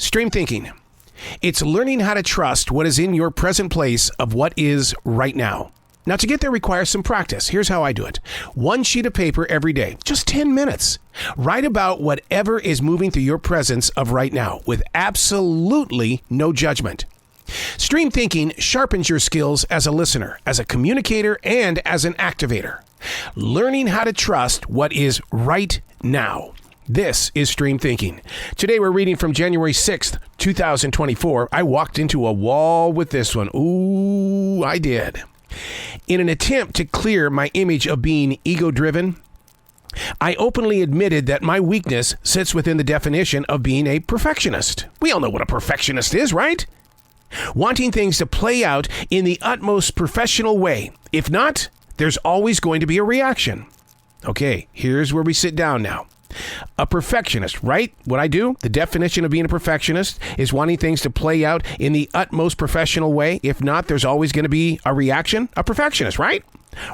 Stream thinking. It's learning how to trust what is in your present place of what is right now. Now, to get there requires some practice. Here's how I do it. 1 sheet of paper every day, just 10 minutes. Write about whatever is moving through your presence of right now with absolutely no judgment. Stream thinking sharpens your skills as a listener, as a communicator, and as an activator. Learning how to trust what is right now. This is Stream Thinking. Today we're reading from January 6th, 2024. I walked into a wall with this one. Ooh, I did. In an attempt to clear my image of being ego-driven, I openly admitted that my weakness sits within the definition of being a perfectionist. We all know what a perfectionist is, right? Wanting things to play out in the utmost professional way. If not, there's always going to be a reaction. Okay, here's where we sit down now. A perfectionist, right? What I do, the definition of being a perfectionist is wanting things to play out in the utmost professional way. If not, there's always going to be a reaction. A perfectionist, right?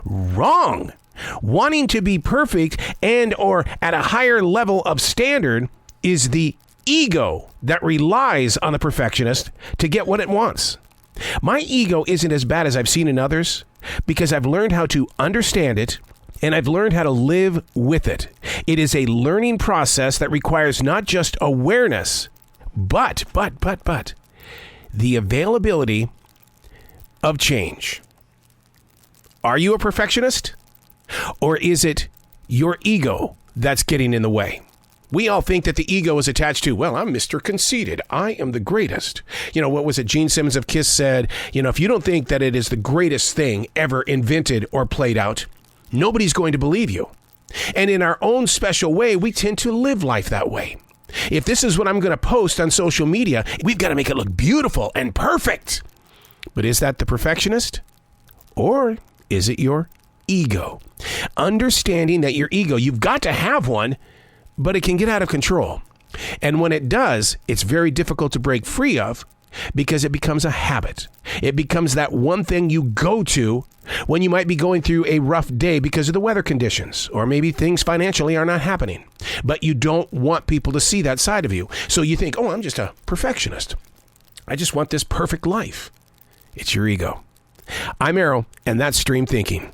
Wrong. Wanting to be perfect and or at a higher level of standard is the ego that relies on the perfectionist to get what it wants. My ego isn't as bad as I've seen in others because I've learned how to understand it and I've learned how to live with it. It is a learning process that requires not just awareness, but the availability of change. Are you a perfectionist? Or is it your ego that's getting in the way? We all think that the ego is attached to, well, I'm Mr. Conceited. I am the greatest. You know, what was it? Gene Simmons of KISS said, if you don't think that it is the greatest thing ever invented or played out, nobody's going to believe you. And in our own special way, we tend to live life that way. If this is what I'm going to post on social media, we've got to make it look beautiful and perfect. But is that the perfectionist? Or is it your ego? Understanding that your ego, you've got to have one, but it can get out of control. And when it does, it's very difficult to break free of because it becomes a habit. It becomes that one thing you go to when you might be going through a rough day because of the weather conditions, or maybe things financially are not happening. But you don't want people to see that side of you. So you think, I'm just a perfectionist. I just want this perfect life. It's your ego. I'm Errol, and that's Stream Thinking.